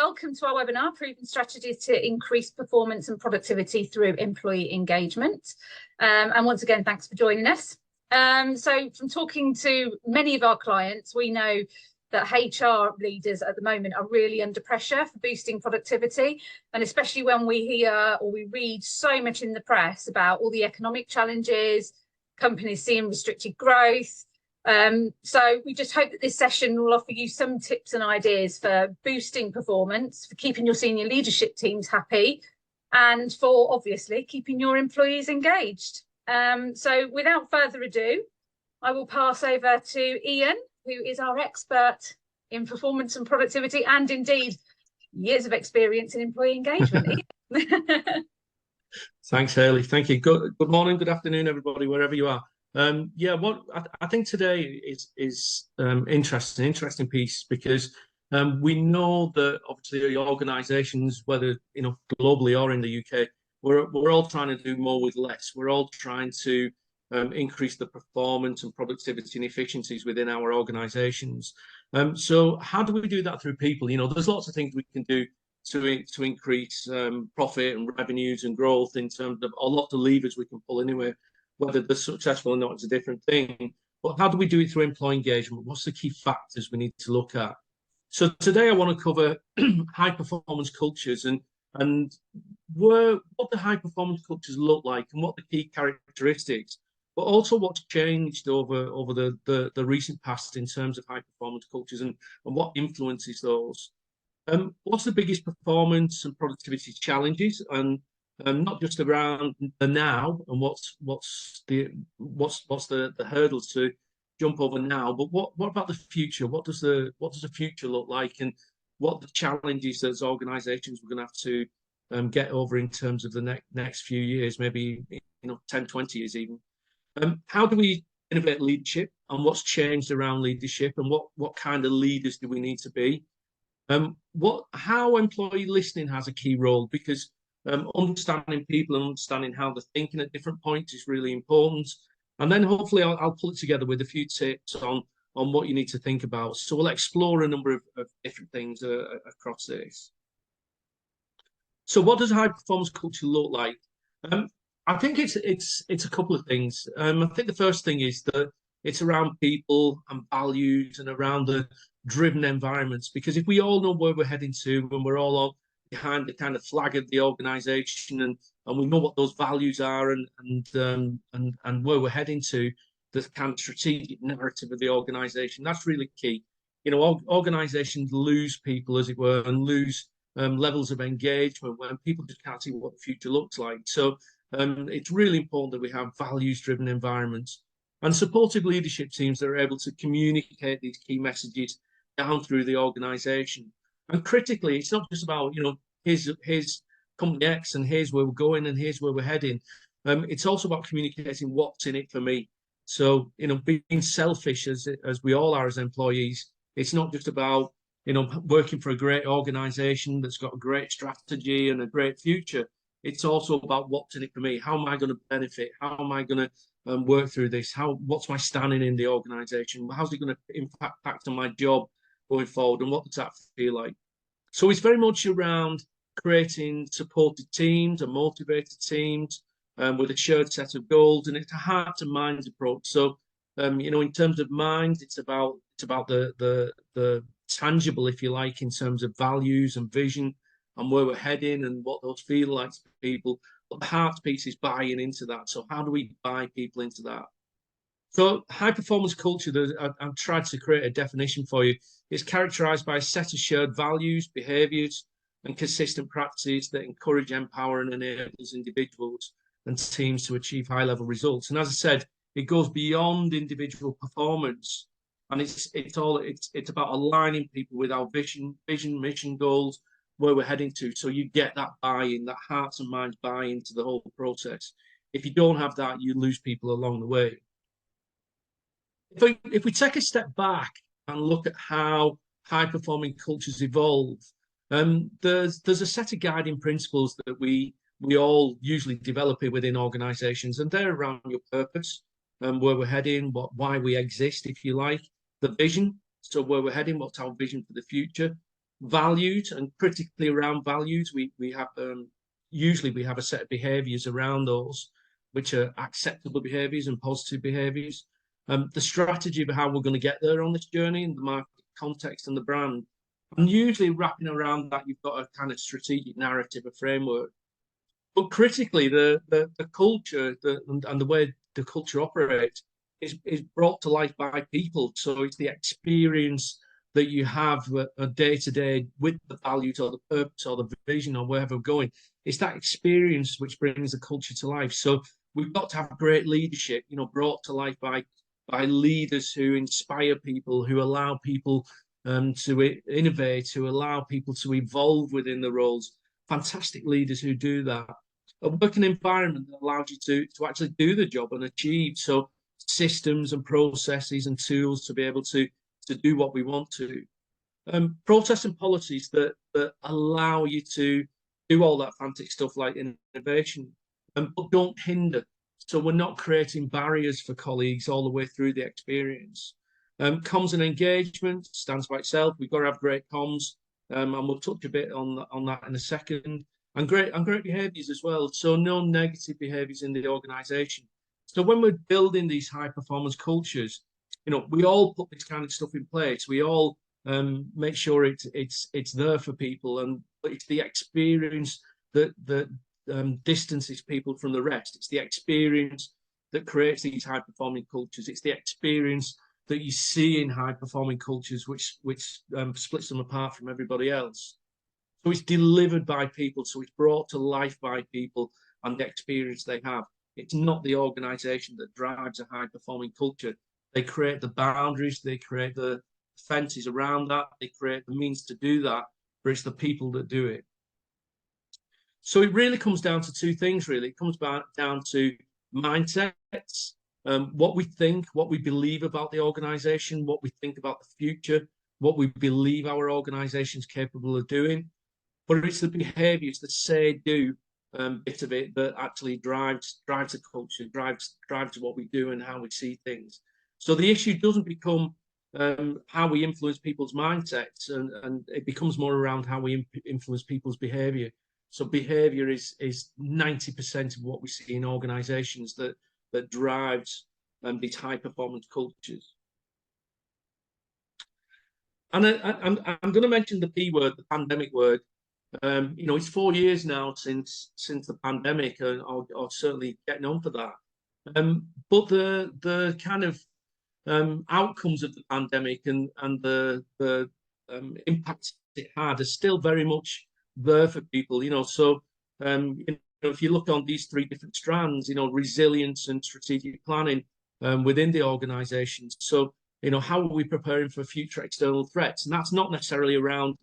welcome to our webinar, Proven Strategies to Increase Performance and Productivity Through Employee Engagement. And once again, thanks for joining us. So from talking to many of our clients, we know that HR leaders at the moment are really under pressure for boosting productivity. And especially when we hear or we read so much in the press about all the economic challenges, companies seeing restricted growth. So we just hope that this session will offer you some tips and ideas for boosting performance, for keeping your senior leadership teams happy, and for obviously keeping your employees engaged. So without further ado, I will pass over to Ian, who is our expert in performance and productivity, and indeed years of experience in employee engagement. Thanks, Hayley. Thank you. Good morning, good afternoon, everybody, wherever you are. Yeah, what I think today is interesting piece, because we know that obviously organisations, whether globally or in the UK, we're all trying to do more with less. We're all trying to increase the performance and productivity and efficiencies within our organisations. So how do we do that through people? There's lots of things we can do to increase profit and revenues and growth in terms of a lot of levers we can pull anyway. Whether they're successful or not is a different thing. But how do we do it through employee engagement? What's the key factors we need to look at? So today I want to cover high performance cultures and what the high performance cultures look like and what the key characteristics, but also what's changed over the recent past in terms of high performance cultures and what influences those. What's the biggest performance and productivity challenges, and not just around the now and what's the hurdles to jump over now, but what about the future? What does the future look like, and what are the challenges as organisations we're going to have to get over in terms of the next few years, maybe 10, 20 years even. How do we innovate leadership, and what's changed around leadership, and what kind of leaders do we need to be? How employee listening has a key role, because understanding people and understanding how they're thinking at different points is really important. And then hopefully I'll pull it together with a few tips on what you need to think about. So we'll explore a number of different things across this. So what does high performance culture look like? I think it's a couple of things. I think the first thing is that it's around people and values and around the driven environments, because if we all know where we're heading to, when we're all behind the kind of flag of the organisation, and we know what those values are and where we're heading to, the kind of strategic narrative of the organisation, that's really key. Organisations lose people, as it were, and lose levels of engagement when people just can't see what the future looks like. So it's really important that we have values-driven environments and supportive leadership teams that are able to communicate these key messages down through the organisation. And critically, it's not just about, here's company X and here's where we're going and here's where we're heading. It's also about communicating what's in it for me. So, being selfish as we all are as employees, it's not just about, working for a great organisation that's got a great strategy and a great future. It's also about what's in it for me. How am I going to benefit? How am I going to work through this? What's my standing in the organisation? How's it going to impact on my job going forward, and what does that feel like? So it's very much around creating supported teams and motivated teams with a shared set of goals, and it's a heart and mind approach. So in terms of mind, it's about the tangible, if you like, in terms of values and vision and where we're heading and what those feel like to people. But the heart piece is buying into that. So how do we buy people into that? So high performance culture, I've tried to create a definition for you. It's characterized by a set of shared values, behaviors, and consistent practices that encourage, empower, and enables individuals and teams to achieve high level results. And as I said, it goes beyond individual performance, and it's about aligning people with our vision, mission, goals, where we're heading to. So you get that buy-in, that hearts and minds buy-in to the whole process. If you don't have that, you lose people along the way. If we take a step back and look at how high-performing cultures evolve, there's a set of guiding principles that we all usually develop within organisations, and they're around your purpose, where we're heading, why we exist, if you like, the vision, so where we're heading, what's our vision for the future, valued, and critically around values, we have usually we have a set of behaviours around those, which are acceptable behaviours and positive behaviours. The strategy of how we're going to get there on this journey, and the market context and the brand. And usually wrapping around that, you've got a kind of strategic narrative, a framework. But critically, the culture and the way the culture operates is brought to life by people. So it's the experience that you have a day to day with the values or the purpose or the vision or wherever we're going. It's that experience which brings the culture to life. So we've got to have great leadership, you know, brought to life by leaders who inspire people, who allow people to innovate, who allow people to evolve within the roles. Fantastic leaders who do that. A working environment that allows you to actually do the job and achieve. So systems and processes and tools to be able to do what we want to. Process and policies that allow you to do all that fancy stuff like innovation, but don't hinder. So we're not creating barriers for colleagues all the way through the experience. Comms and engagement stands by itself. We've got to have great comms, and we'll touch a bit on that in a second. And great behaviours as well. So no negative behaviours in the organisation. So when we're building these high performance cultures, you know, we all put this kind of stuff in place. We all make sure it's there for people, and it's the experience that distances people from the rest. It's the experience that creates these high performing cultures. It's the experience that you see in high performing cultures, which splits them apart from everybody else. So it's delivered by people. So it's brought to life by people and the experience they have. It's not the organisation that drives a high performing culture. They create the boundaries, they create the fences around that, they create the means to do that, but it's the people that do it. So it really comes down to two things, really. It comes down to mindsets, what we think, what we believe about the organisation, what we think about the future, what we believe our organisation is capable of doing. But it's the behaviours, the say, do bit of it that actually drives the culture, drives what we do and how we see things. So the issue doesn't become how we influence people's mindsets, and it becomes more around how we influence people's behaviour. So behaviour is 90% of what we see in organisations that drives these high performance cultures. And I'm going to mention the P word, the pandemic word. You know, it's 4 years now since the pandemic, or certainly getting on for that. But the kind of outcomes of the pandemic and the impact it had are still very much there for people. You know, so you know, if you look on these three different strands, you know, resilience and strategic planning within the organisations. So, you know, how are we preparing for future external threats? And that's not necessarily around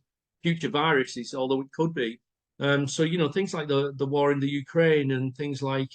future viruses, although it could be. So, you know, things like the war in the Ukraine and things like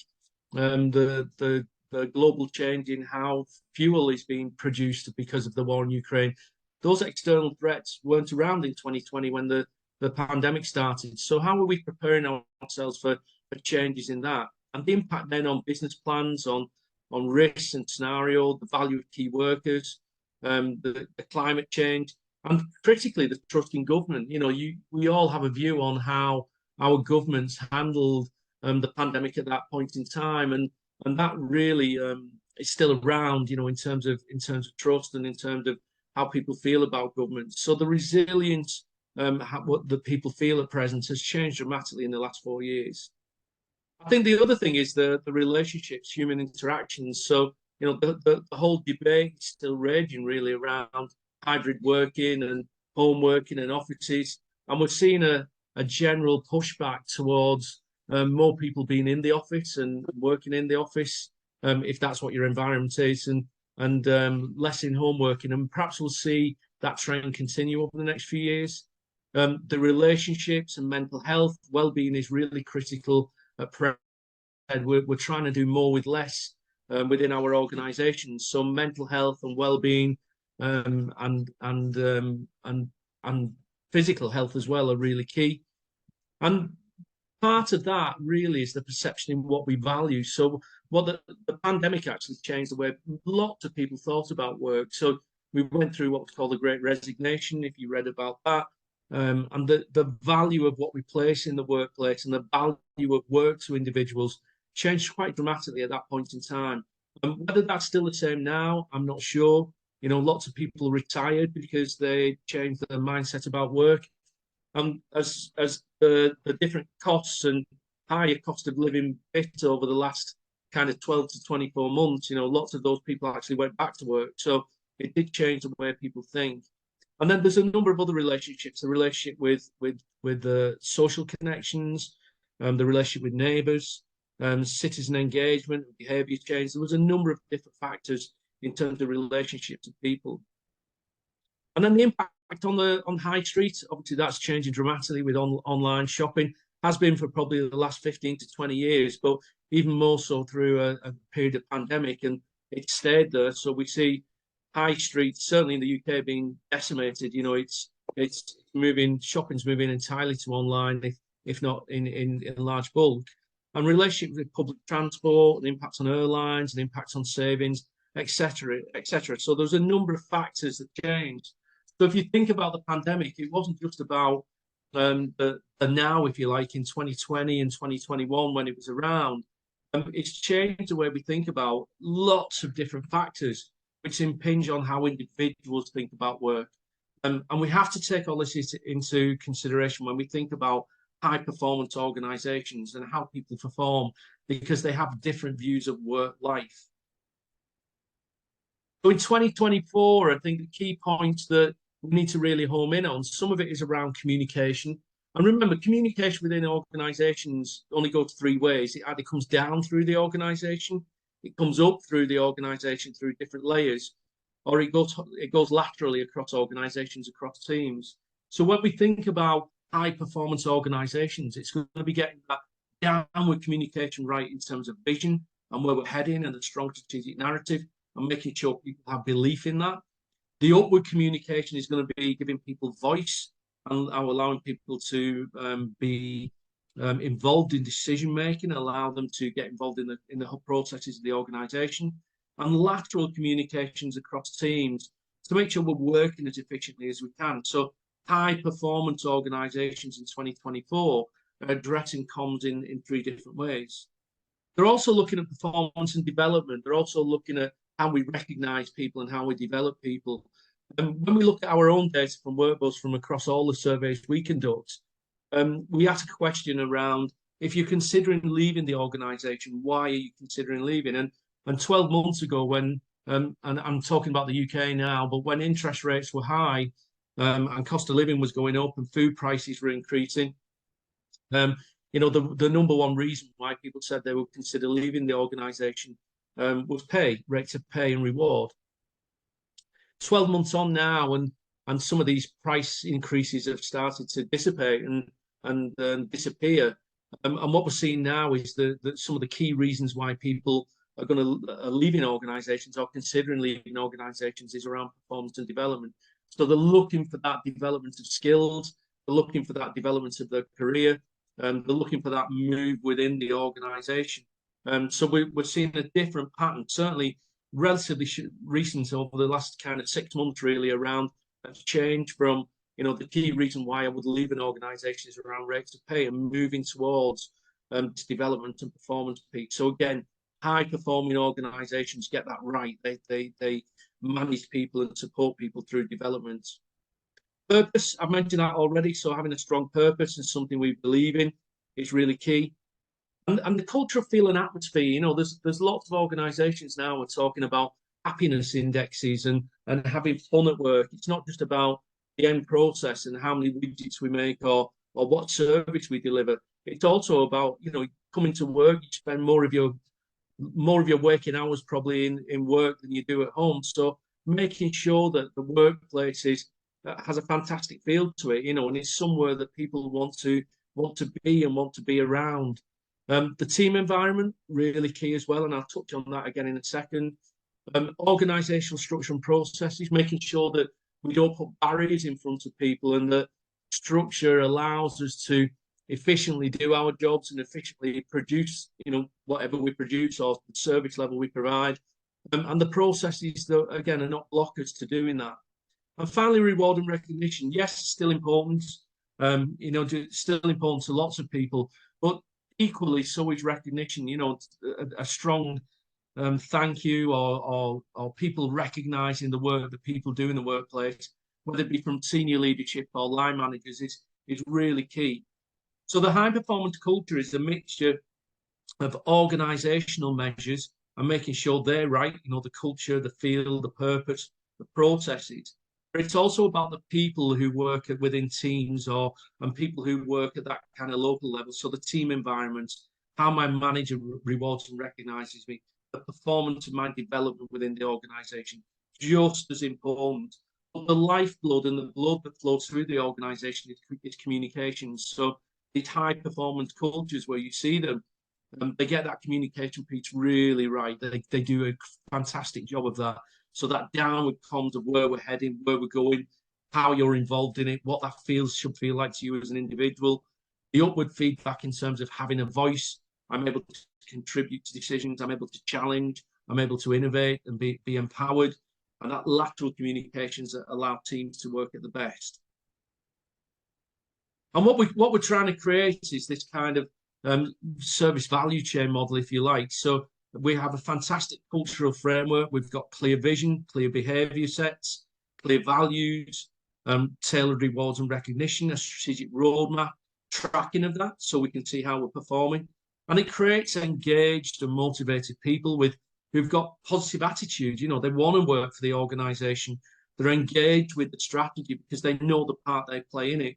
the global change in how fuel is being produced because of the war in Ukraine. Those external threats weren't around in 2020 when the pandemic started. So how are we preparing ourselves for changes in that? And the impact then on business plans, on risks and scenario, the value of key workers, the climate change, and critically the trust in government. You know, we all have a view on how our governments handled the pandemic at that point in time, and that really is still around, you know, in terms of trust and in terms of how people feel about government. So the resilience, what the people feel at present, has changed dramatically in the last 4 years. I think the other thing is the relationships, human interactions. So, you know, the whole debate is still raging really around hybrid working and home working and offices, and we're seeing a general pushback towards more people being in the office and working in the office, if that's what your environment is, and less in home working. And perhaps we'll see that trend continue over the next few years. The relationships and mental health, well-being is really critical at present. We're trying to do more with less within our organisations. So mental health and well-being and physical health as well are really key. And part of that really is the perception in what we value. So what the pandemic actually changed the way lots of people thought about work. So we went through what was called the Great Resignation, if you read about that. and the value of what we place in the workplace and the value of work to individuals changed quite dramatically at that point in time. Whether that's still the same now, I'm not sure. You know, lots of people retired because they changed their mindset about work. As the different costs and higher cost of living bit over the last kind of 12 to 24 months, you know, lots of those people actually went back to work. So it did change the way people think. And then there's a number of other relationships, the relationship with the social connections, the relationship with neighbours, citizen engagement, behaviour change. There was a number of different factors in terms of relationships of people. And then the impact on high street, obviously that's changing dramatically with online shopping, has been for probably the last 15 to 20 years, but even more so through a period of pandemic, and it stayed there. So we see high street, certainly in the UK, being decimated. You know, it's moving, shopping's moving entirely to online, if not in large bulk. And relationship with public transport, the impacts on airlines, and impacts on savings, etc., etc. So there's a number of factors that changed. So if you think about the pandemic, it wasn't just about the now, if you like, in 2020 and 2021 when it was around. It's changed the way we think about lots of different factors which impinge on how individuals think about work. And we have to take all this into consideration when we think about high performance organizations and how people perform, because they have different views of work life. So in 2024, I think the key points that we need to really home in on, some of it is around communication. And remember, communication within organizations only goes three ways. It either comes down through the organization, it comes up through the organization through different layers, or it goes laterally across organizations, across teams. So when we think about high performance organizations, it's going to be getting that downward communication right in terms of vision and where we're heading and a strong strategic narrative, and making sure people have belief in that. The upward communication is going to be giving people voice and allowing people to be involved in decision making, allow them to get involved in the whole processes of the organization, and lateral communications across teams to make sure we're working as efficiently as we can. So high performance organizations in 2024 are addressing comms in three different ways. They're also looking at performance and development. They're also looking at how we recognize people and how we develop people. And when we look at our own data from WorkBuzz, from across all the surveys we conduct, we ask a question around, if you're considering leaving the organization, why are you considering leaving? And 12 months ago, when, and I'm talking about the UK now, but when interest rates were high and cost of living was going up and food prices were increasing, you know, the number one reason why people said they would consider leaving the organization was pay, rates of pay and reward. 12 months on now, and some of these price increases have started to dissipate and disappear. And what we're seeing now is that some of the key reasons why people are going to leaving organizations or considering leaving organizations is around performance and development. So they're looking for that development of skills, they're looking for that development of their career, they're looking for that move within the organization. So we're seeing a different pattern, certainly relatively recent over the last kind of 6 months, really, around a change from, you know, the key reason why I would leave an organization is around rates of pay and moving towards development and performance piece. So again, high performing organizations get that right. They manage people and support people through development. Purpose, I've mentioned that already. So having a strong purpose and something we believe in is really key. And the cultural feel and atmosphere, you know, there's lots of organizations now are talking about happiness indexes and having fun at work. It's not just about the end process and how many widgets we make or what service we deliver. It's also about, you know, coming to work, you spend more of your working hours probably in work than you do at home. So making sure that the workplace has a fantastic feel to it, you know, and it's somewhere that people want to be and want to be around. The team environment, really key as well, and I'll touch on that again in a second. Organizational structure and processes, making sure that we don't put barriers in front of people and that structure allows us to efficiently do our jobs and efficiently produce, you know, whatever we produce or the service level we provide. And the processes that, again, are not blockers to doing that. And finally, reward and recognition. Yes, still important. Still important to lots of people, but equally so is recognition. A strong thank you, or people recognizing the work that people do in the workplace, whether it be from senior leadership or line managers, is really key. So the high performance culture is a mixture of organizational measures and making sure they're right, the culture, the feel, the purpose, the processes. But it's also about the people who work within teams and people who work at that kind of local level. So the team environment, how my manager rewards and recognizes me, the performance of my development within the organization, just as important. But the lifeblood and the blood that flows through the organization is communications. So these high performance cultures where you see them, they get that communication piece really right. They do a fantastic job of that. So that downward comms of where we're heading, where we're going, how you're involved in it, what that should feel like to you as an individual. The upward feedback in terms of having a voice. I'm able to contribute to decisions. I'm able to challenge. I'm able to innovate and be empowered. And that lateral communications that allow teams to work at the best. And what we're trying to create is this kind of service value chain model, if you like. So we have a fantastic cultural framework. We've got clear vision, clear behavior sets, clear values, tailored rewards and recognition, a strategic roadmap, tracking of that so we can see how we're performing. And it creates engaged and motivated people who've got positive attitudes. They want to work for the organization. They're engaged with the strategy because they know the part they play in it.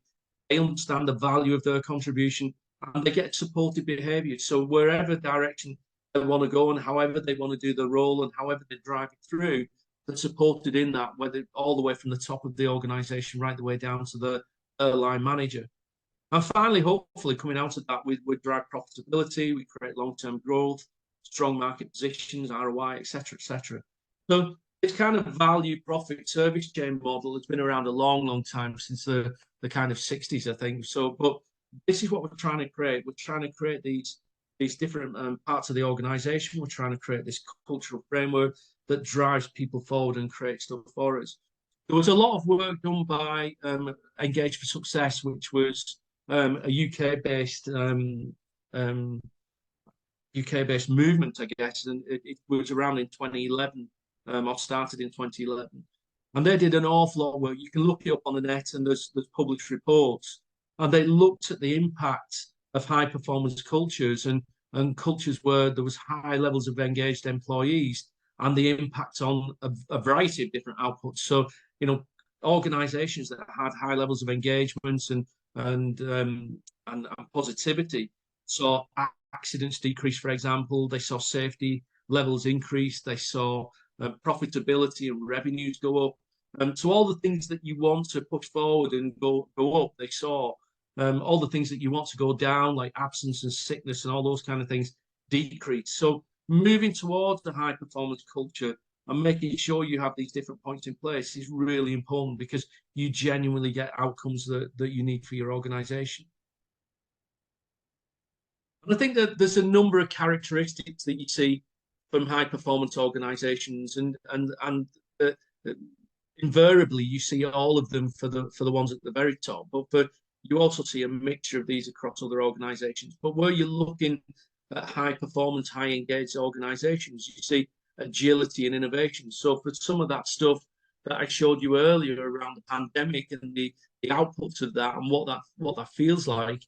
They understand the value of their contribution, and they get supportive behavior. So wherever direction they want to go and however they want to do the role and however they drive it through, they're supported in that, whether all the way from the top of the organization right the way down to the line manager. And finally, hopefully coming out of that, we drive profitability, we create long-term growth, strong market positions, ROI, etc., etc. So this kind of value, profit, service chain model has been around a long, long time, since the kind of 60s, I think. So, but this is what we're trying to create. We're trying to create these different parts of the organization. We're trying to create this cultural framework that drives people forward and creates stuff for us. There was a lot of work done by Engage for Success, which was a UK-based movement, I guess, and it was around in 2011, or started in 2011. And they did an awful lot of work. You can look it up on the net, and there's published reports. And they looked at the impact of high performance cultures and cultures where there was high levels of engaged employees and the impact on a variety of different outputs. So, organizations that had high levels of engagement and positivity saw accidents decrease, for example. They saw safety levels increase. They saw profitability and revenues go up. So all the things that you want to push forward and go up, they saw. All the things that you want to go down, like absence and sickness and all those kind of things, decrease. So moving towards the high performance culture and making sure you have these different points in place is really important, because you genuinely get outcomes that you need for your organization. And I think that there's a number of characteristics that you see from high performance organizations, and invariably you see all of them for the ones at the very top, but you also see a mixture of these across other organizations. But where you're looking at high performance, high engaged organizations, you see agility and innovation. So for some of that stuff that I showed you earlier around the pandemic and the outputs of that and what that feels like,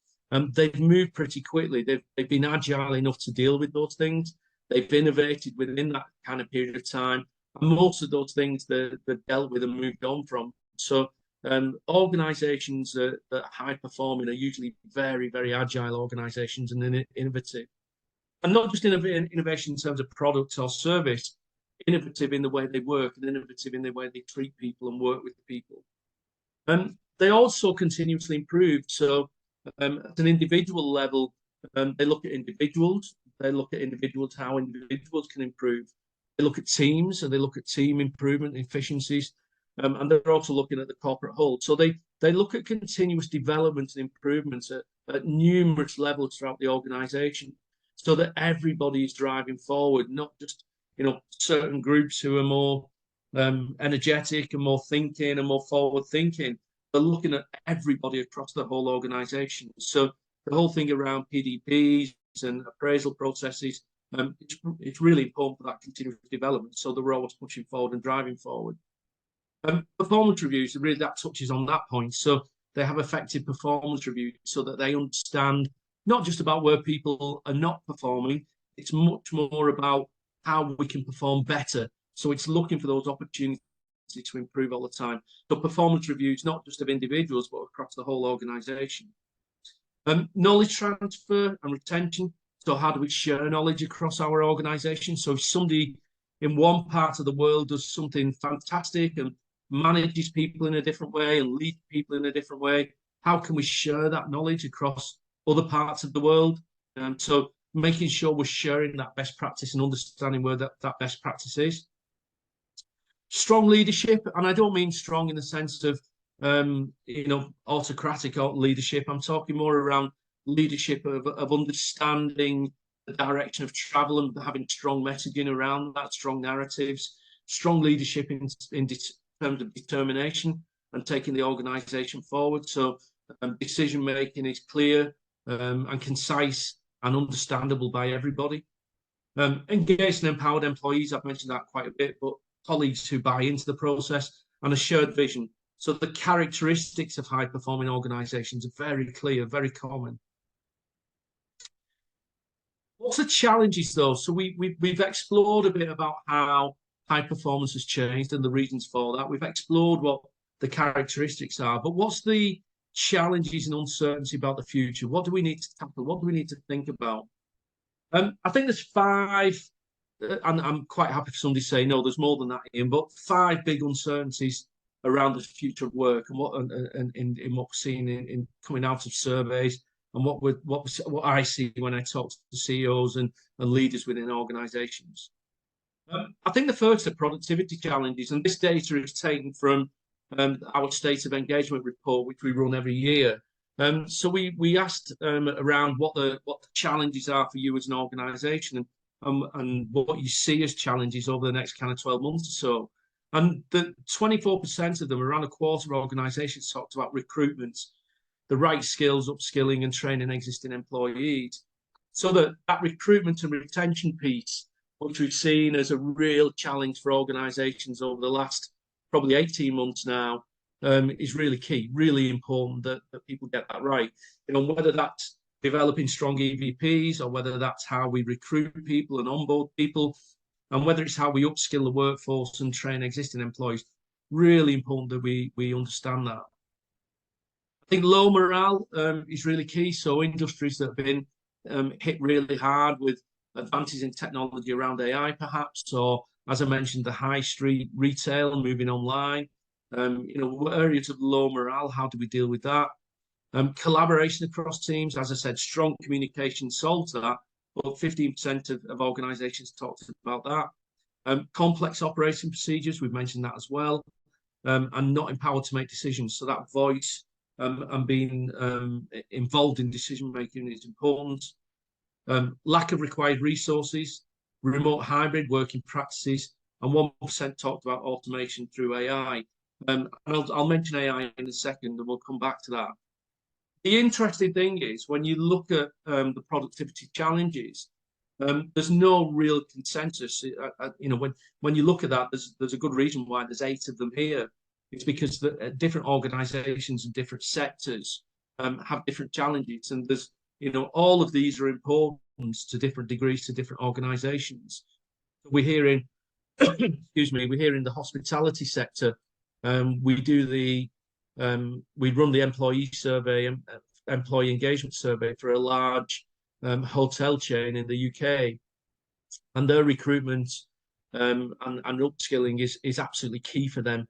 they've moved pretty quickly. They've been agile enough to deal with those things. They've innovated within that kind of period of time. And most of those things they're dealt with and moved on from. So organizations that are high performing are usually very, very agile organizations and innovative. And not just innovation in terms of product or service, innovative in the way they work and innovative in the way they treat people and work with people. They also continuously improve. So at an individual level, they look at individuals. They look at individuals, how individuals can improve. They look at teams, and they look at team improvement, efficiencies. And they're also looking at the corporate whole. So they look at continuous development and improvements at numerous levels throughout the organization, so that everybody is driving forward, not just certain groups who are more energetic and more thinking and more forward thinking. They're looking at everybody across the whole organization. So the whole thing around PDPs and appraisal processes, it's really important for that continuous development. So they're always pushing forward and driving forward. Performance reviews, really that touches on that point. So they have effective performance reviews so that they understand not just about where people are not performing, it's much more about how we can perform better. So it's looking for those opportunities to improve all the time. So performance reviews, not just of individuals, but across the whole organization. Knowledge transfer and retention. So how do we share knowledge across our organization? So if somebody in one part of the world does something fantastic and manages people in a different way and leads people in a different way, how can we share that knowledge across other parts of the world? So making sure we're sharing that best practice and understanding where that best practice is. Strong leadership, and I don't mean strong in the sense of autocratic leadership. I'm talking more around leadership of understanding the direction of travel and having strong messaging around that, strong narratives, strong leadership in terms of determination and taking the organization forward. So decision making is clear and concise and understandable by everybody. Engaged and empowered employees, I've mentioned that quite a bit, but colleagues who buy into the process and a shared vision. So the characteristics of high-performing organizations are very clear, very common. What's the challenges, though? So we've explored a bit about how high performance has changed and the reasons for that. We've explored what the characteristics are, but what's the challenges and uncertainty about the future? What do we need to tackle? What do we need to think about? I think there's 5, and I'm quite happy for somebody to say, no, there's more than that, Ian, but 5 big uncertainties around the future of work and what in what we're seeing in coming out of surveys and what I see when I talk to CEOs and leaders within organizations. I think the first are productivity challenges, and this data is taken from our State of Engagement report, which we run every year. So we asked around what the challenges are for you as an organisation and what you see as challenges over the next kind of 12 months or so. And the 24% of them, around a quarter of organisations, talked about recruitment, the right skills, upskilling and training existing employees. So that recruitment and retention piece, which we've seen as a real challenge for organisations over the last probably 18 months now, is really key, really important that people get that right. Whether that's developing strong EVPs or whether that's how we recruit people and onboard people, and whether it's how we upskill the workforce and train existing employees, really important that we understand that. I think low morale is really key. So industries that have been hit really hard with advances in technology around AI, perhaps, or as I mentioned, the high street retail moving online. Areas of low morale, how do we deal with that? Collaboration across teams, as I said, strong communication solves that, but 15% of organisations talked about that. Complex operating procedures, we've mentioned that as well, and not empowered to make decisions. So that voice and being involved in decision making is important. Lack of required resources, remote hybrid working practices, and 1% talked about automation through AI. And I'll mention AI in a second, and we'll come back to that. The interesting thing is when you look at the productivity challenges, there's no real consensus. When you look at that, there's a good reason why there's 8 of them here. It's because the different organisations and different sectors have different challenges, and there's all of these are important to different degrees to different organisations. We're hearing, excuse me, we're hearing the hospitality sector. We run the employee survey, employee engagement survey for a large hotel chain in the UK, and their recruitment and upskilling is absolutely key for them.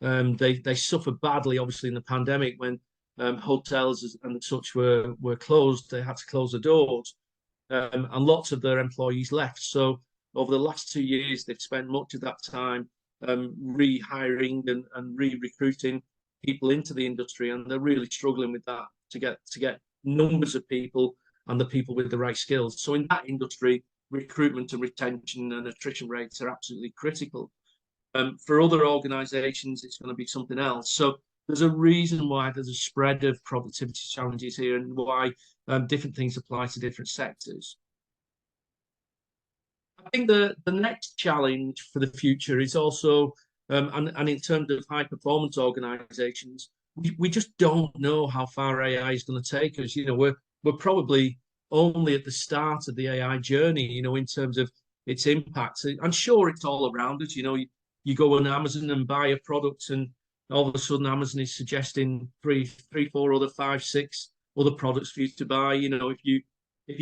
They suffered badly, obviously, in the pandemic when hotels and such were closed. They had to close the doors, and lots of their employees left. So over the last 2 years, they've spent much of that time rehiring and re-recruiting people into the industry, and they're really struggling with that to get numbers of people and the people with the right skills. So in that industry, recruitment and retention and attrition rates are absolutely critical. For other organizations, it's going to be something else. So there's a reason why there's a spread of productivity challenges here, and why different things apply to different sectors. I think the next challenge for the future is also, and in terms of high performance organizations, we just don't know how far AI is going to take us. You know, we're probably only at the start of the AI journey, you know, in terms of its impact. I'm sure it's all around us. You know, you go on Amazon and buy a product, and all of a sudden Amazon is suggesting three, four other, five, six other products for you to buy. You know, if you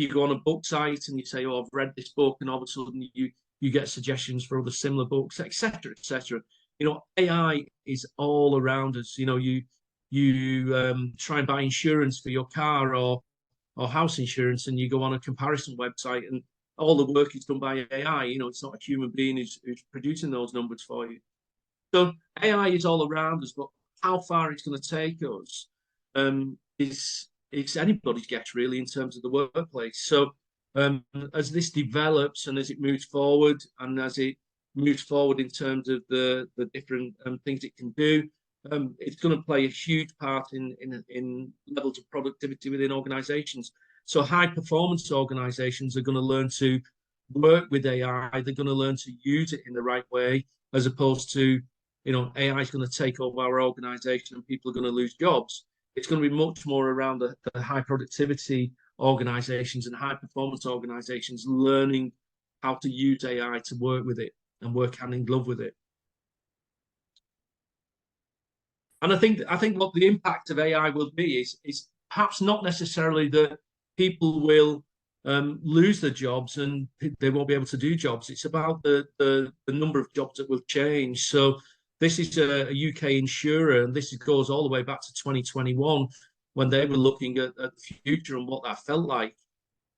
go on a book site and you say, "Oh, I've read this book," and all of a sudden you get suggestions for other similar books, etc., etc. You know, AI is all around us. You know, you try and buy insurance for your car or house insurance, and you go on a comparison website, and all the work is done by AI. You know, it's not a human being who's producing those numbers for you. So AI is all around us, but how far it's going to take us it's anybody's guess, really, in terms of the workplace. So as this develops and as it moves forward, and as it moves forward in terms of the different things it can do, it's going to play a huge part in levels of productivity within organizations. So high performance organizations are going to learn to work with AI. They're going to learn to use it in the right way, as opposed to, you know, AI is going to take over our organization and people are going to lose jobs. It's going to be much more around the high productivity organizations and high performance organizations learning how to use AI to work with it and work hand in glove with it. And I think what the impact of AI will be is perhaps not necessarily that people will lose their jobs and they won't be able to do jobs. It's about the number of jobs that will change. So this is a UK insurer, and this goes all the way back to 2021 when they were looking at the future and what that felt like.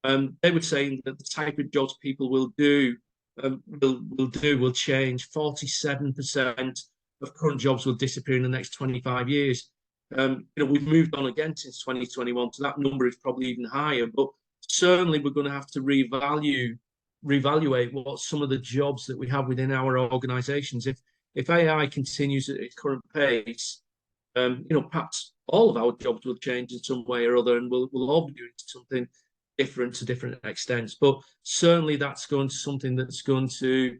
They were saying that the type of jobs people will do will change. 47% of current jobs will disappear in the next 25 years. You know, we've moved on again since 2021, so that number is probably even higher. But certainly, we're going to have to reevaluate what some of the jobs that we have within our organisations. If AI continues at its current pace, you know, perhaps all of our jobs will change in some way or other, and we'll all be doing something different to different extents. But certainly, that's something that's going to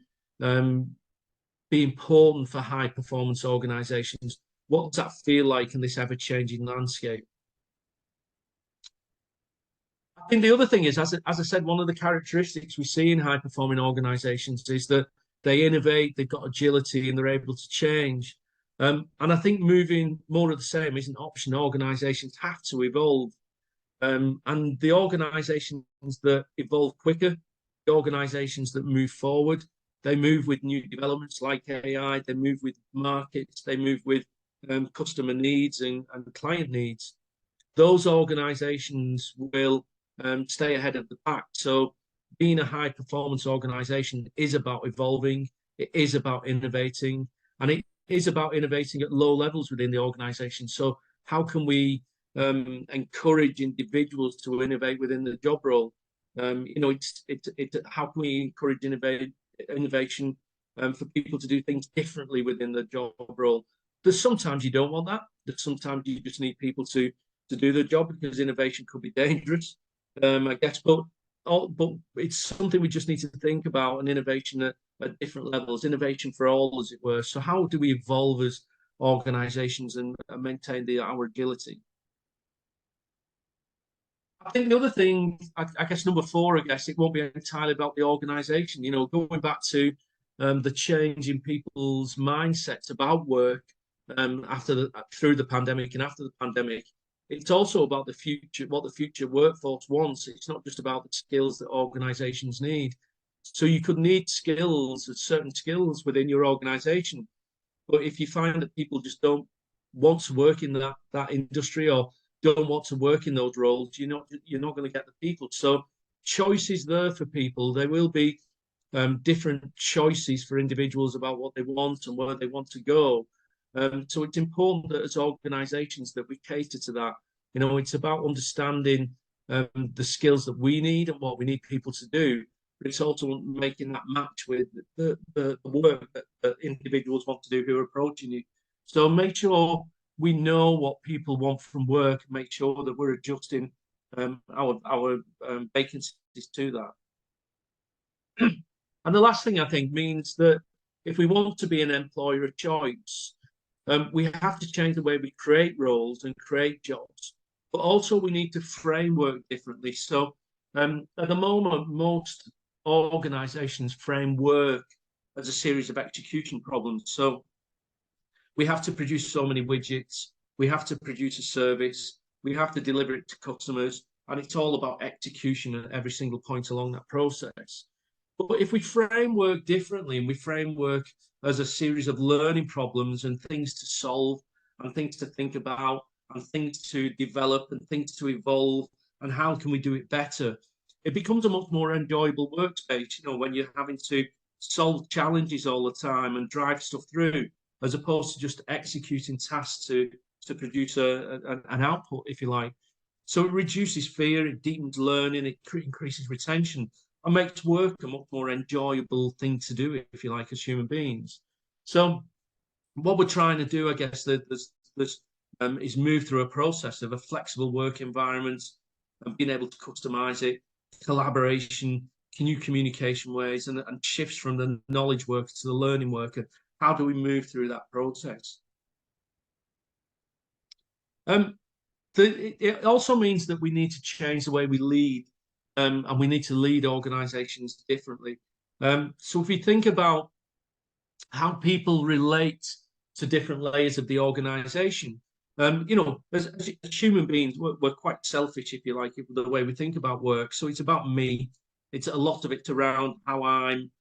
be important for high performance organizations. What does that feel like in this ever-changing landscape? I think the other thing is, as I said, one of the characteristics we see in high performing organizations is that they innovate, they've got agility, and they're able to change. And I think moving more of the same isn't an option. Organizations have to evolve. And the organizations that evolve quicker, the organizations that move forward, they move with new developments like AI, they move with markets, they move with customer needs and client needs. Those organizations will stay ahead of the pack. So being a high performance organization is about evolving, it is about innovating, and it is about innovating at low levels within the organization. So how can we encourage individuals to innovate within the job role? You know, how can we encourage innovation for people to do things differently within the job role? There's sometimes you don't want that. There's sometimes you just need people to do their job, because innovation could be dangerous, I guess. But it's something we just need to think about, and innovation at different levels, innovation for all, as it were. So how do we evolve as organizations and maintain our agility? I think the other thing, I guess number 4, I guess it won't be entirely about the organization. You know, going back to the change in people's mindsets about work through the pandemic and after the pandemic. It's also about the future, what the future workforce wants. It's not just about the skills that organizations need. So you could need skills, certain skills within your organization. But if you find that people just don't want to work in that industry, or don't want to work in those roles, you're not going to get the people. So choice is there for people. There will be different choices for individuals about what they want and where they want to go. So it's important that as organizations that we cater to that. You know, it's about understanding the skills that we need and what we need people to do. But it's also making that match with the work that individuals want to do who are approaching you. So make sure we know what people want from work, make sure that we're adjusting our vacancies to that. And the last thing I think means that if we want to be an employer of choice, we have to change the way we create roles and create jobs, but also we need to framework differently. So at the moment, most organizations frame work as a series of execution problems. So we have to produce so many widgets, we have to produce a service, we have to deliver it to customers, and it's all about execution at every single point along that process. But if we frame work differently and we frame work as a series of learning problems and things to solve and things to think about and things to develop and things to evolve and how can we do it better, it becomes a much more enjoyable workspace, you know, when you're having to solve challenges all the time and drive stuff through, as opposed to just executing tasks to produce an output, if you like. So it reduces fear, it deepens learning, it increases retention, and makes work a much more enjoyable thing to do, if you like, as human beings. So what we're trying to do, I guess, is move through a process of a flexible work environment and being able to customize it, collaboration, new communication ways, and shifts from the knowledge worker to the learning worker. How do we move through that process? It also means that we need to change the way we lead, and we need to lead organizations differently. So if we think about how people relate to different layers of the organization, you know, as human beings, we're quite selfish, if you like, the way we think about work. So it's about me. It's a lot of it around how I'm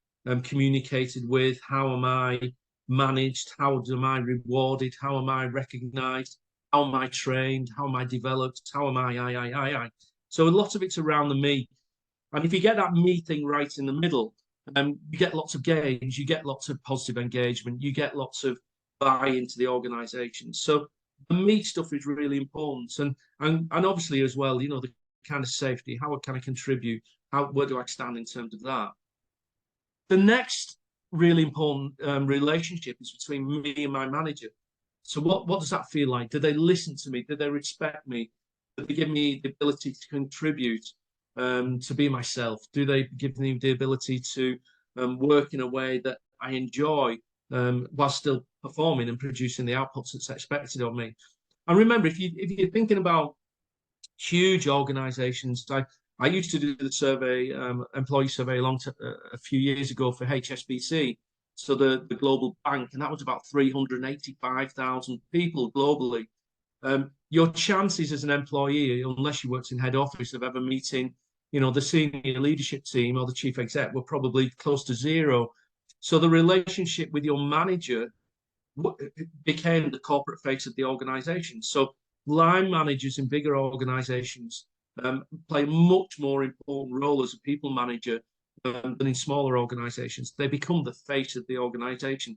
communicated with, how am I managed, how am I rewarded, how am I recognized, how am I trained, how am I developed, how am I. So a lot of it's around the me. And if you get that me thing right in the middle, you get lots of gains, you get lots of positive engagement, you get lots of buy into the organization. So the me stuff is really important. And obviously as well, you know, the kind of safety, how can I contribute? Where do I stand in terms of that? The next really important relationship is between me and my manager. So what does that feel like? Do they listen to me? Do they respect me? Do they give me the ability to contribute, to be myself? Do they give me the ability to work in a way that I enjoy while still performing and producing the outputs that's expected of me? And remember, if you're thinking about huge organizations, I used to do the survey, employee survey a few years ago for HSBC, so the global bank, and that was about 385,000 people globally. Your chances as an employee, unless you worked in head office, of ever meeting, you know, the senior leadership team or the chief exec were probably close to zero. So the relationship with your manager became the corporate face of the organization. So line managers in bigger organizations play a much more important role as a people manager than in smaller organizations. They become the face of the organization.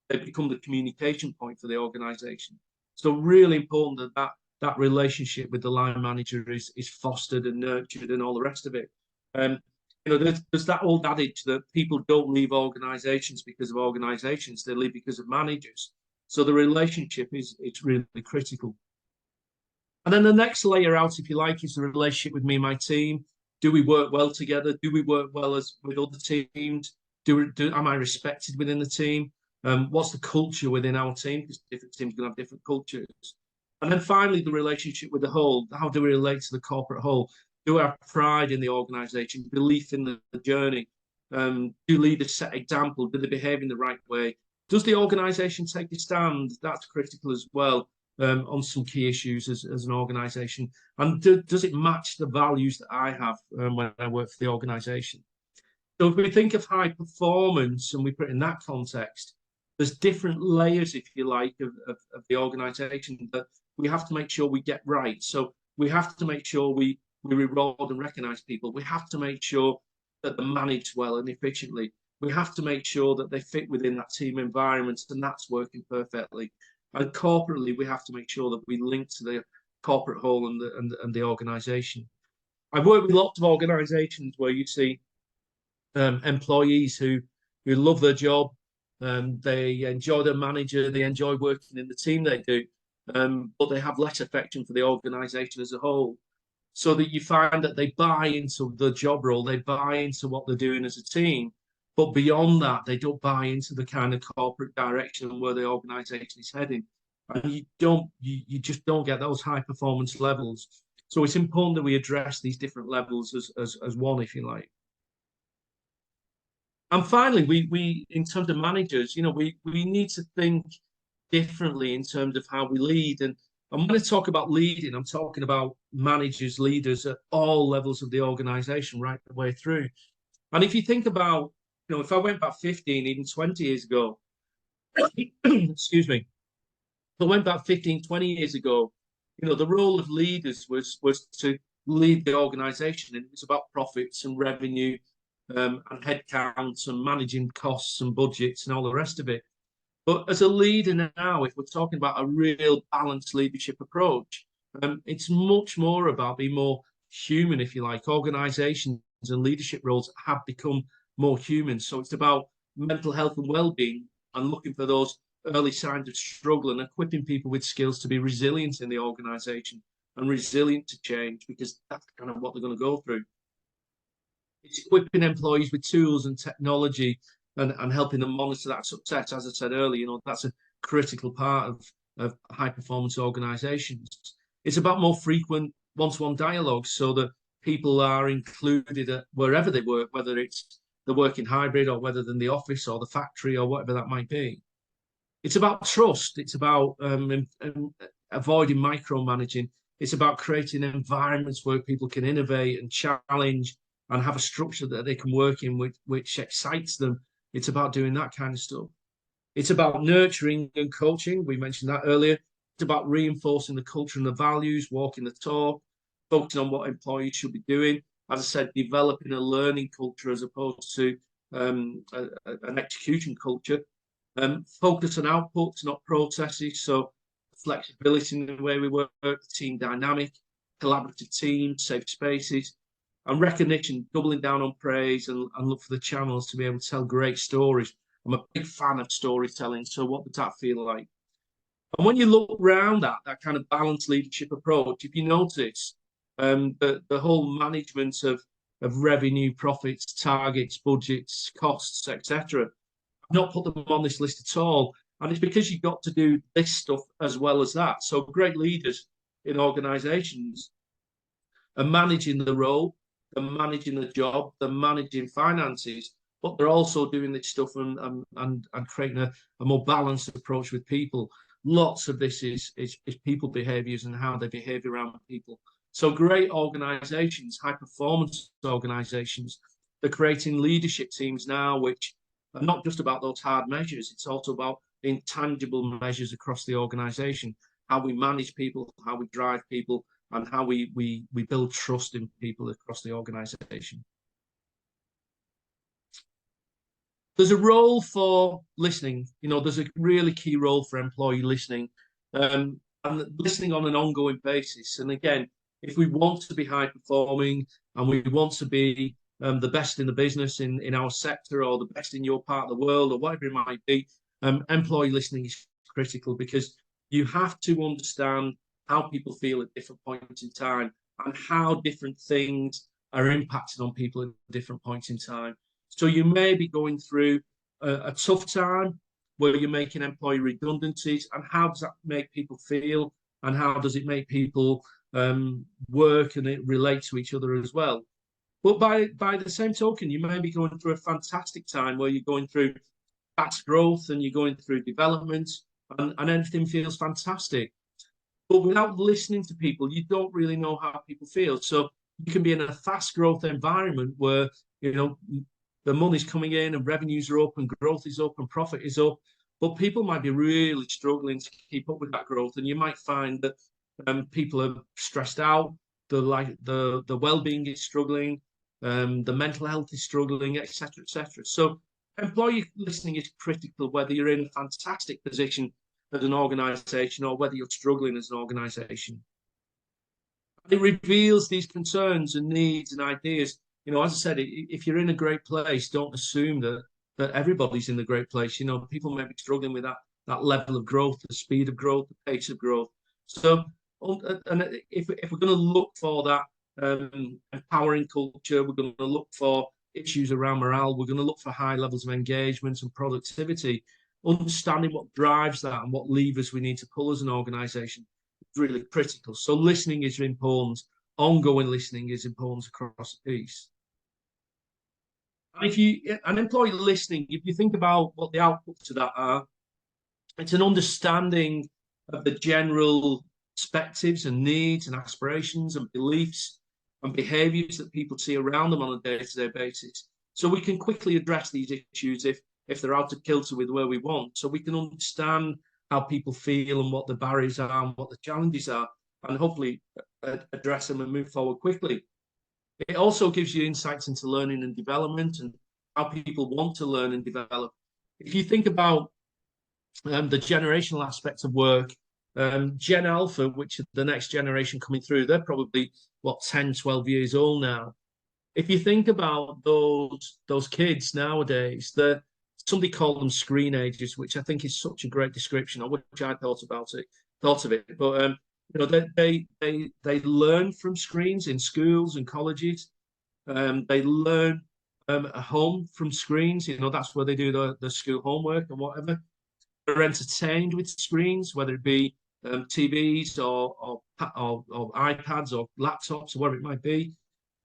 They become the communication point for the organization. So really important that relationship with the line manager is fostered and nurtured and all the rest of it. You know, there's that old adage that people don't leave organizations because of organizations, they leave because of managers. So the relationship it's really critical. And then the next layer out, if you like, is the relationship with me and my team. Do we work well together? Do we work well with other teams? Am I respected within the team? What's the culture within our team? Because different teams can have different cultures. And then finally, the relationship with the whole. How do we relate to the corporate whole? Do we have pride in the organization, belief in the journey? Do leaders set example? Do they behave in the right way? Does the organization take a stand? That's critical as well. On some key issues as an organization, and does it match the values that I have when I work for the organization? So if we think of high performance and we put it in that context, there's different layers, if you like, of the organization that we have to make sure we get right. So we have to make sure we reward and recognize people. We have to make sure that they're managed well and efficiently. We have to make sure that they fit within that team environment, and that's working perfectly. And corporately, we have to make sure that we link to the corporate whole and the organisation. I've worked with lots of organisations where you see employees who love their job, They enjoy their manager, they enjoy working in the team they do, but they have less affection for the organisation as a whole. So that you find that they buy into the job role, they buy into what they're doing as a team, but beyond that, they don't buy into the kind of corporate direction where the organisation is heading. And you just don't get those high performance levels. So it's important that we address these different levels as one, if you like. And finally, we in terms of managers, we need to think differently in terms of how we lead. And I'm going to talk about leading. I'm talking about managers, leaders at all levels of the organization, right the way through. And if you think about, if I went back 15, even 20 years ago, excuse me, if I went back 15, 20 years ago, the role of leaders was to lead the organization. And it was about profits and revenue, and headcounts and managing costs and budgets and all the rest of it. But as a leader now, if we're talking about a real balanced leadership approach, it's much more about being more human, if you like. Organizations and leadership roles have become more human. So it's about mental health and well-being and looking for those early signs of struggle and equipping people with skills to be resilient in the organization and resilient to change, because that's kind of what they're going to go through. It's equipping employees with tools and technology and helping them monitor that success. As I said earlier, that's a critical part of high performance organizations. It's about more frequent one-to-one dialogues so that people are included at wherever they work, whether it's the working hybrid or whether they're in the office or the factory or whatever that might be. It's about trust. It's about avoiding micromanaging. It's about creating environments where people can innovate and challenge and have a structure that they can work in which excites them. It's about doing that kind of stuff. It's about nurturing and coaching. We mentioned that earlier. It's about reinforcing the culture and the values, walking the talk, focusing on what employees should be doing. As I said, developing a learning culture as opposed to an execution culture. Focus on outputs, not processes. So flexibility in the way we work, team dynamic, collaborative teams, safe spaces. And recognition, doubling down on praise and look for the channels to be able to tell great stories. I'm a big fan of storytelling, so what does that feel like? And when you look around that kind of balanced leadership approach, if you notice the whole management of revenue, profits, targets, budgets, costs, etc., I've not put them on this list at all. And it's because you've got to do this stuff as well as that. So great leaders in organizations are managing the role, they're managing the job, they're managing finances, but they're also doing this stuff and creating a more balanced approach with people. Lots of this is people behaviors and how they behave around people. So great organizations, high performance organizations, they're creating leadership teams now, which are not just about those hard measures. It's also about the intangible measures across the organization, how we manage people, how we drive people, and how we build trust in people across the organization. There's a role for listening. There's a really key role for employee listening, and listening on an ongoing basis. And again, if we want to be high performing and we want to be the best in the business in our sector or the best in your part of the world or whatever it might be, employee listening is critical, because you have to understand how people feel at different points in time and how different things are impacting on people at different points in time. So you may be going through a tough time where you're making employee redundancies, and how does that make people feel, and how does it make people work and it relate to each other as well. But by the same token, you may be going through a fantastic time where you're going through fast growth and you're going through development and everything feels fantastic. But without listening to people, you don't really know how people feel. So you can be in a fast growth environment where, the money's coming in and revenues are up and growth is up and profit is up, but people might be really struggling to keep up with that growth. And you might find that people are stressed out, the well-being is struggling, the mental health is struggling, etc., etc. So employee listening is critical, whether you're in a fantastic position as an organization or whether you're struggling as an organization. It reveals these concerns and needs and ideas. As I said, if you're in a great place, don't assume that that everybody's in the great place. You know, people may be struggling with that level of growth, the speed of growth, the pace of growth. So, and if we're going to look for that empowering culture, we're going to look for issues around morale, we're going to look for high levels of engagement and productivity. Understanding what drives that and what levers we need to pull as an organisation is really critical. So listening is important. Ongoing listening is important across the piece. And if an employee listening, if you think about what the outputs to that are, it's an understanding of the general perspectives and needs and aspirations and beliefs and behaviours that people see around them on a day-to-day basis. So we can quickly address these issues if they're out of kilter with where we want. So we can understand how people feel and what the barriers are and what the challenges are, and hopefully address them and move forward quickly. It also gives you insights into learning and development and how people want to learn and develop. If you think about the generational aspects of work, Gen Alpha, which are the next generation coming through, they're probably, 10, 12 years old now. If you think about those kids nowadays, somebody called them screenagers, which I think is such a great description. I wish I thought of it. But you know, they learn from screens in schools and colleges. They learn at home from screens. You know, that's where they do the school homework and whatever. They're entertained with screens, whether it be TVs or iPads or laptops or whatever it might be.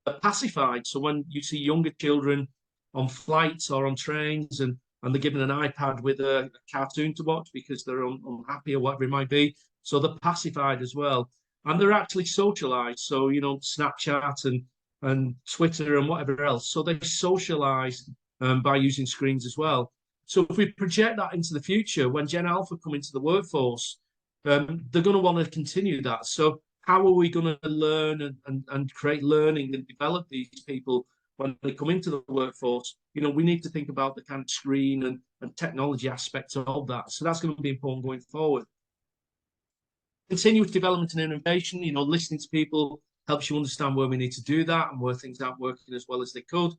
They're pacified. So when you see younger children on flights or on trains and they're given an iPad with a cartoon to watch because they're unhappy or whatever it might be, so they're pacified as well. And they're actually socialized. So, you know, Snapchat and Twitter and whatever else. So they socialize by using screens as well. So if we project that into the future, when Gen Alpha come into the workforce, they're going to want to continue that. So how are we going to learn and create learning and develop these people when they come into the workforce? You know, we need to think about the kind of screen and technology aspects of that. So that's going to be important going forward. Continuous development and innovation, you know, listening to people helps you understand where we need to do that and where things aren't working as well as they could.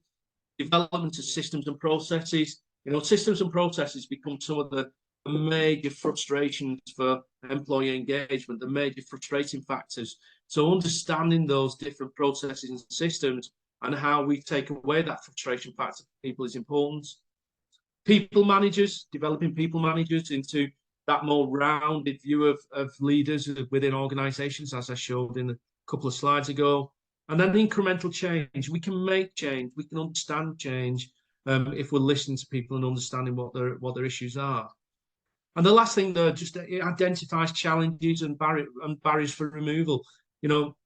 Development of systems and processes. You know, systems and processes become some of the major frustrations for employee engagement, the major frustrating factors. So understanding those different processes and systems and how we take away that frustration factor for people is important. People managers, developing people managers into that more rounded view of leaders within organizations, as I showed in a couple of slides ago. And then incremental change. We can make change, we can understand change if we're listening to people and understanding what their issues are. And the last thing, though, just it identifies challenges and barriers for removal. You know,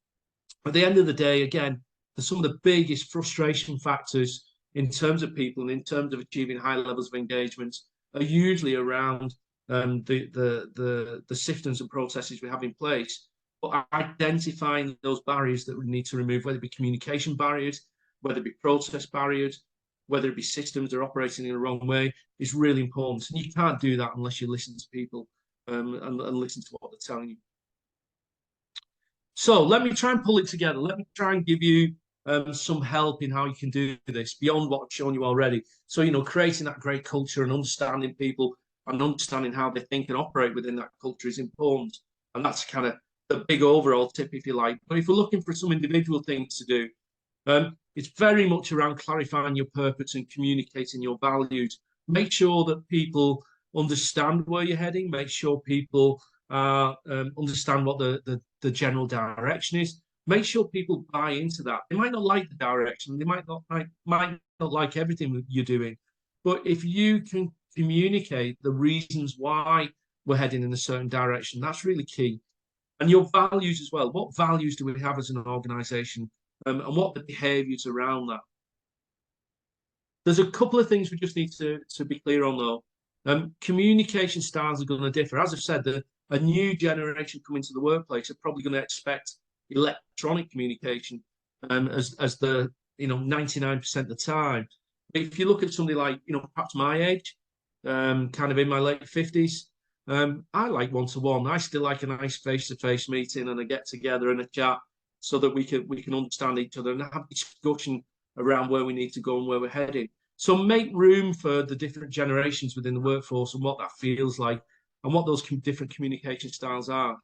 at the end of the day, again, some of the biggest frustration factors in terms of people and in terms of achieving high levels of engagement are usually around the systems and processes we have in place. But identifying those barriers that we need to remove, whether it be communication barriers, whether it be process barriers, whether it be systems that are operating in the wrong way, is really important. And you can't do that unless you listen to people and listen to what they're telling you. So let me try and pull it together. Let me try and give you some help in how you can do this beyond what I've shown you already. So, you know, creating that great culture and understanding people and understanding how they think and operate within that culture is important. And that's kind of the big overall tip, if you like. But if we're looking for some individual things to do, it's very much around clarifying your purpose and communicating your values. Make sure that people understand where you're heading. Make sure people understand what the general direction is. Make sure people buy into that. They might not like the direction. They might not like everything you're doing. But if you can communicate the reasons why we're heading in a certain direction, that's really key. And your values as well. What values do we have as an organisation? And what are the behaviours around that? There's a couple of things we just need to be clear on, though. Communication styles are going to differ. As I've said, a new generation coming to the workplace are probably going to expect electronic communication as the 99% of the time. But if you look at somebody like perhaps my age, kind of in my late 50s, I like one-to-one. I still like a nice face-to-face meeting and a get-together and a chat, so that we can understand each other and have discussion around where we need to go and where we're heading. So make room for the different generations within the workforce and what that feels like and what those different communication styles are.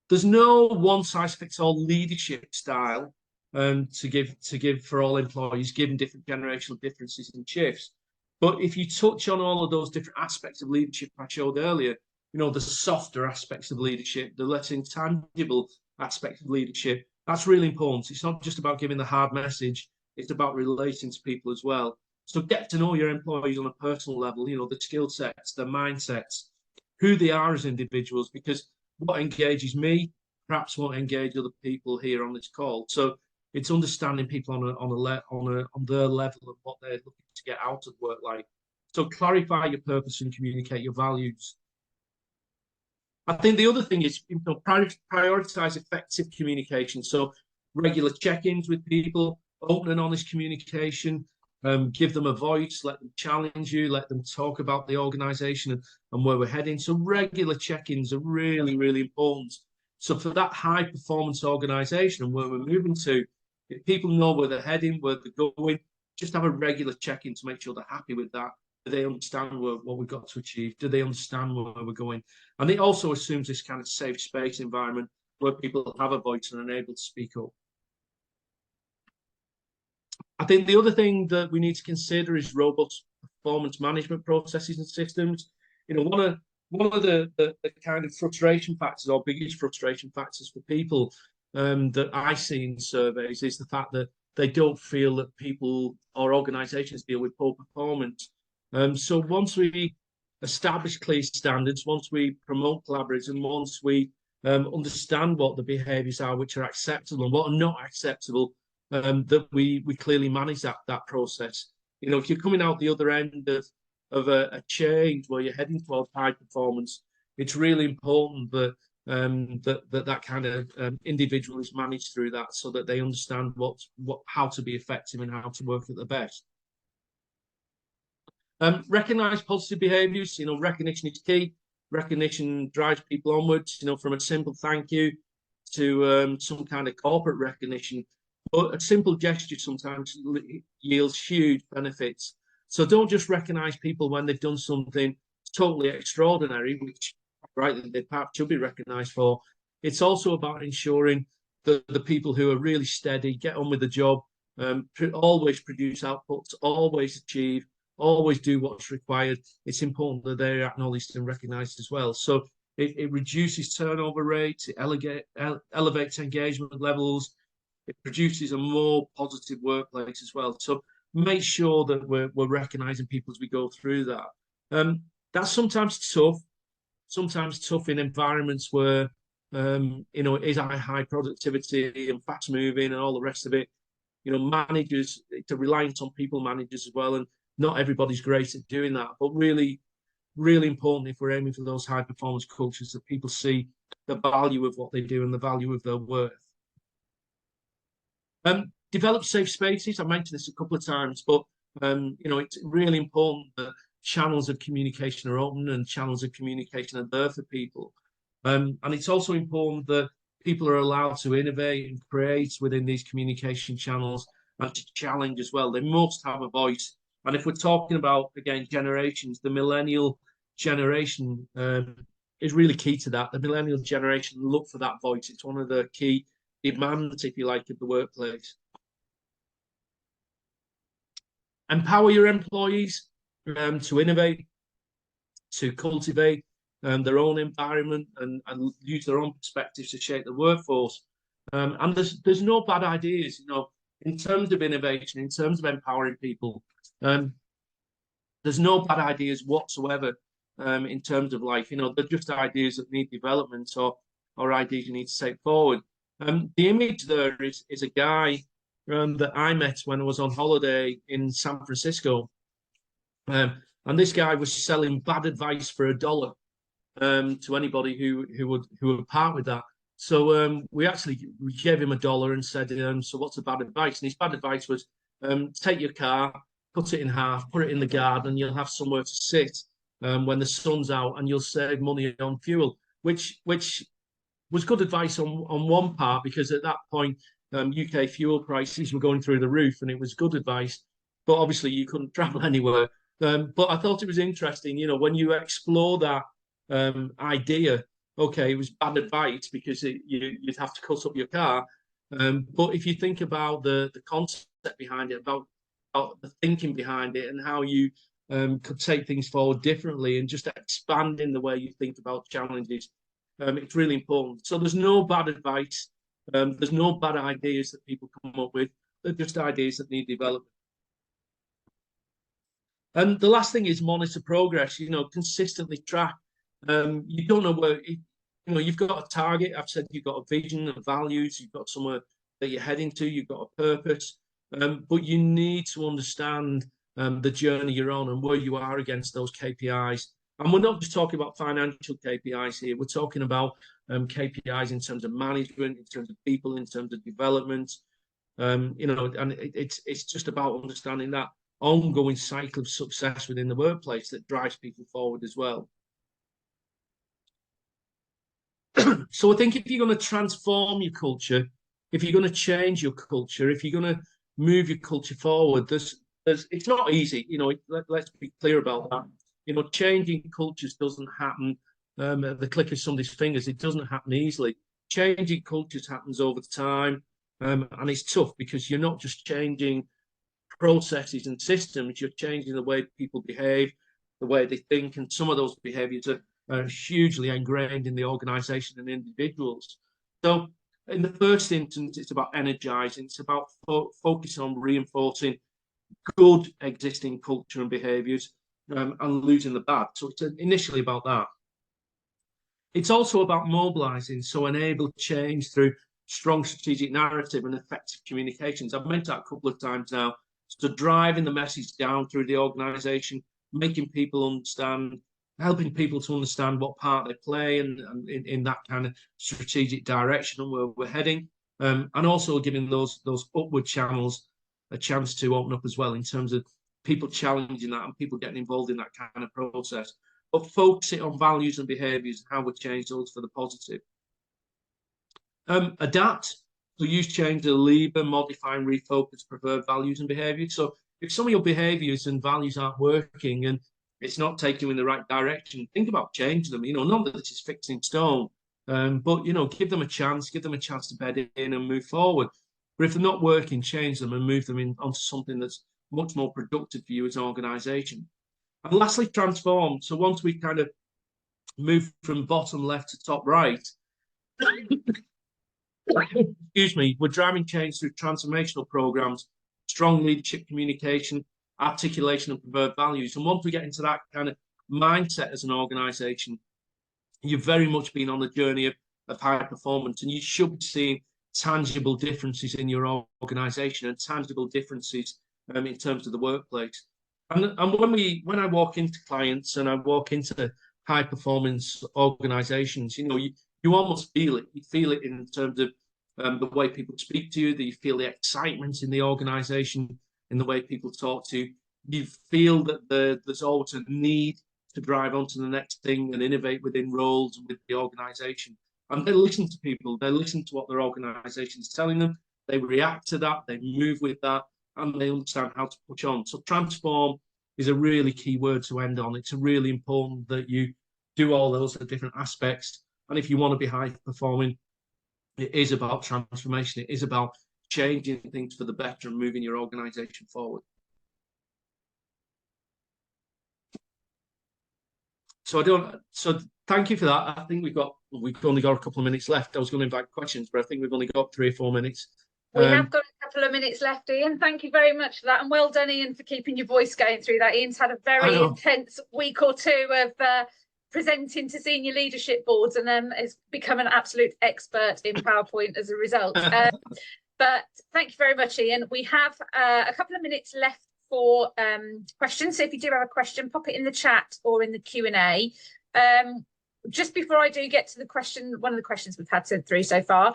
There's no one-size-fits-all leadership style to give for all employees, given different generational differences and shifts. But if you touch on all of those different aspects of leadership I showed earlier, the softer aspects of leadership, the less intangible aspects of leadership, that's really important. It's not just about giving the hard message, it's about relating to people as well. So get to know your employees on a personal level, the skill sets, their mindsets, who they are as individuals, because what engages me perhaps won't engage other people here on this call. So it's understanding people on their level of what they're looking to get out of work life. So clarify your purpose and communicate your values. I think the other thing is prioritize effective communication. So regular check-ins with people, open and honest communication, give them a voice, let them challenge you, let them talk about the organization and where we're heading. So regular check-ins are really, really important. So for that high performance organization and where we're moving to, if people know where they're heading, where they're going, just have a regular check-in to make sure they're happy with that. Do they understand what we've got to achieve? Do they understand where we're going? And it also assumes this kind of safe space environment where people have a voice and are able to speak up. I think the other thing that we need to consider is robust performance management processes and systems. One of the kind of frustration factors or biggest frustration factors for people that I see in surveys is the fact that they don't feel that people or organizations deal with poor performance. So once we establish clear standards, once we promote collaboration, once we understand what the behaviors are which are acceptable and what are not acceptable, that we clearly manage that process. If you're coming out the other end of a change where you're heading towards high performance, it's really important that that kind of individual is managed through that so that they understand how to be effective and how to work at the best. Recognize positive behaviors. Recognition is key. Recognition drives people onwards. From a simple thank you to some kind of corporate recognition. But a simple gesture sometimes yields huge benefits. So don't just recognize people when they've done something totally extraordinary, which they perhaps should be recognized for. It's also about ensuring that the people who are really steady, get on with the job, always produce outputs, always achieve, always do what's required. It's important that they're acknowledged and recognized as well. So it reduces turnover rates, it elevates engagement levels, it produces a more positive workplace as well. So make sure that we're recognizing people as we go through that. That's sometimes tough in environments where it is high productivity and fast moving and all the rest of it. Managers, it's a reliance on people managers as well, and not everybody's great at doing that. But really, really important if we're aiming for those high performance cultures that people see the value of what they do and the value of their worth. Develop safe spaces. I mentioned this a couple of times, but it's really important that channels of communication are open and channels of communication are there for people. And it's also important that people are allowed to innovate and create within these communication channels and to challenge as well. They must have a voice. And if we're talking about, again, generations, the millennial generation is really key to that. The millennial generation look for that voice. It's one of the key demands, if you like, of the workplace. Empower your employees to innovate, to cultivate their own environment and use their own perspectives to shape the workforce. And there's no bad ideas, in terms of innovation, in terms of empowering people. There's no bad ideas whatsoever in terms of they're just ideas that need development or ideas you need to take forward. The image there is a guy that I met when I was on holiday in San Francisco. And this guy was selling bad advice for $1 to anybody who would part with that. So we gave him $1 and said, so what's the bad advice? And his bad advice was, take your car, cut it in half, put it in the garden, and you'll have somewhere to sit when the sun's out, and you'll save money on fuel, which was good advice on one part, because at that point, UK fuel prices were going through the roof, and it was good advice. but obviously you couldn't travel anywhere. But I thought it was interesting, you know, when you explore that idea. Okay, it was bad advice because you'd have to cut up your car. But if you think about the concept behind it, about the thinking behind it, and how you could take things forward differently, and just expanding the way you think about challenges, it's really important. So there's no bad advice. There's no bad ideas that people come up with. They're just ideas that need development. And the last thing is monitor progress. You know, consistently track. You don't know where. You know, you've got a target. I've said you've got a vision and values. You've got somewhere that you're heading to. You've got a purpose. But you need to understand the journey you're on and where you are against those KPIs. And we're not just talking about financial KPIs here. We're talking about KPIs in terms of management, in terms of people, in terms of development. You know, and it's just about understanding that ongoing cycle of success within the workplace that drives people forward as well. So I think if you're going to transform your culture, if you're going to change your culture, if you're going to move your culture forward, it's not easy. You know, let's be clear about that. You know, changing cultures doesn't happen at the click of somebody's fingers. It doesn't happen easily. Changing cultures happens over time, and it's tough because you're not just changing processes and systems, you're changing the way people behave, the way they think, and some of those behaviors are hugely ingrained in the organization and individuals. So in the first instance, it's about energizing, it's about focusing on reinforcing good existing culture and behaviors and losing the bad. So it's initially about that. It's also about mobilizing, so enable change through strong strategic narrative and effective communications. I've mentioned that a couple of times now. So driving the message down through the organization, making people understand, helping people to understand what part they play and in that kind of strategic direction and where we're heading, and also giving those upward channels a chance to open up as well in terms of people challenging that and people getting involved in that kind of process. But focusing on values and behaviours and how we change those for the positive. Adapt. So use change to lever, modify and refocus preferred values and behaviours. So if some of your behaviours and values aren't working and it's not taking you in the right direction, think about changing them. You know, not that it's fixed in stone, but, you know, give them a chance to bed in and move forward. But if they're not working, change them and move them in onto something that's much more productive for you as an organisation. And lastly, transform. So once we kind of move from bottom left to top right, excuse me, we're driving change through transformational programs, strong leadership communication, articulation of preferred values. And once we get into that kind of mindset as an organisation, you've very much been on the journey of high performance, and you should be seeing tangible differences in your organisation and tangible differences in terms of the workplace. And when I walk into clients and I walk into high performance organizations, you know, you almost feel it. You feel it in terms of the way people speak to you. You feel the excitement in the organization, in the way people talk to you. You feel that there's always a need to drive on to the next thing and innovate within roles and with the organization. And they listen to people. They listen to what their organization is telling them. They react to that. They move with that. And they understand how to push on. So transform is a really key word to end on. It's really important that you do all those different aspects. And if you want to be high performing, it is about transformation. It is about changing things for the better and moving your organization forward. So thank you for that. I think we've only got a couple of minutes left. I was going to invite questions, but I think we've only got 3 or 4 minutes. We have got a couple of minutes left, Ian. Thank you very much for that. And well done, Ian, for keeping your voice going through that. Ian's had a very intense week or two of presenting to senior leadership boards and has become an absolute expert in PowerPoint as a result. But thank you very much, Ian. We have a couple of minutes left for questions. So if you do have a question, pop it in the chat or in the Q&A. Just before I do get to the question, one of the questions we've had sent through so far,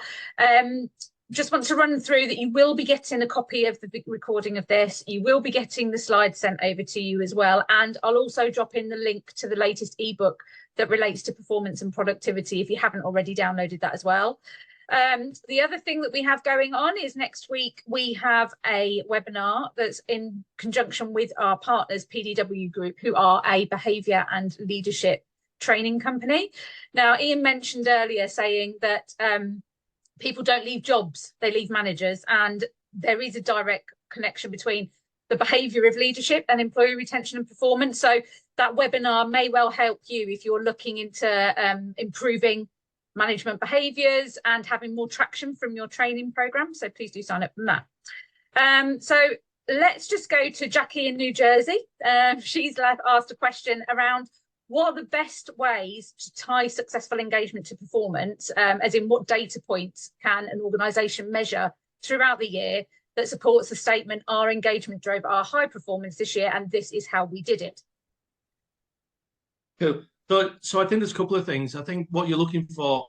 just want to run through that you will be getting a copy of the recording of this. You will be getting the slides sent over to you as well. And I'll also drop in the link to the latest ebook that relates to performance and productivity if you haven't already downloaded that as well. The other thing that we have going on is next week we have a webinar that's in conjunction with our partners, PDW Group, who are a behaviour and leadership training company. Now, Ian mentioned earlier saying that people don't leave jobs, they leave managers, and there is a direct connection between the behaviour of leadership and employee retention and performance. So that webinar may well help you if you're looking into improving management behaviours and having more traction from your training programme. So please do sign up from that. So let's just go to Jackie in New Jersey. She's asked a question around what are the best ways to tie successful engagement to performance, as in what data points can an organisation measure throughout the year that supports the statement, our engagement drove our high performance this year and this is how we did it. Cool. So I think there's a couple of things. I think what you're looking for,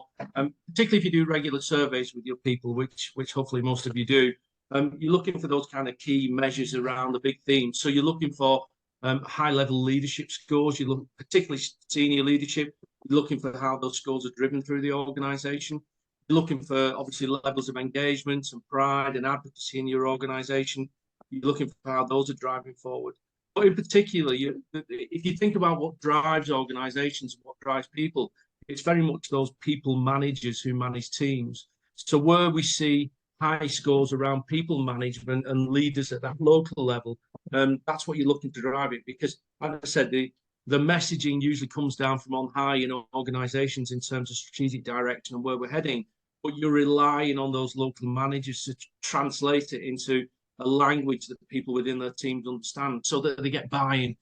particularly if you do regular surveys with your people, which hopefully most of you do, you're looking for those kind of key measures around the big themes. So you're looking for high-level leadership scores. You look particularly senior leadership. You're looking for how those scores are driven through the organisation. You're looking for obviously levels of engagement and pride and advocacy in your organisation. You're looking for how those are driving forward. But in particular, if you think about what drives organisations, what drives people, it's very much those people managers who manage teams. So where we see high scores around people management and leaders at that local level, that's what you're looking to drive it. Because, as I said, the messaging usually comes down from on high in organisations in terms of strategic direction and where we're heading. But you're relying on those local managers to translate it into a language that the people within their teams understand so that they get buy-in.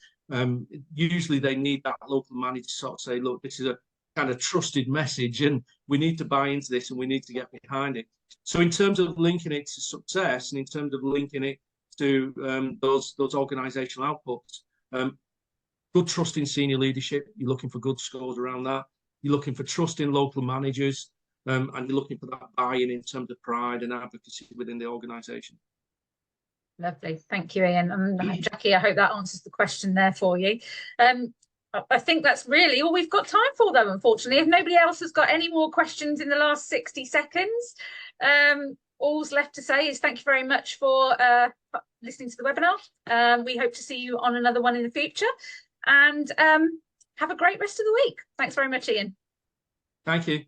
Usually they need that local manager to sort of say, look, this is a kind of trusted message and we need to buy into this and we need to get behind it. So in terms of linking it to success and in terms of linking it to those organisational outputs, good trust in senior leadership, you're looking for good scores around that. You're looking for trust in local managers, and you're looking for that buy-in in terms of pride and advocacy within the organisation. Lovely, thank you, Ian. And Jackie, I hope that answers the question there for you. I think that's really all we've got time for, though, unfortunately. If nobody else has got any more questions in the last 60 seconds, all's left to say is thank you very much for listening to the webinar. We hope to see you on another one in the future, and have a great rest of the week. Thanks very much, Ian. Thank you.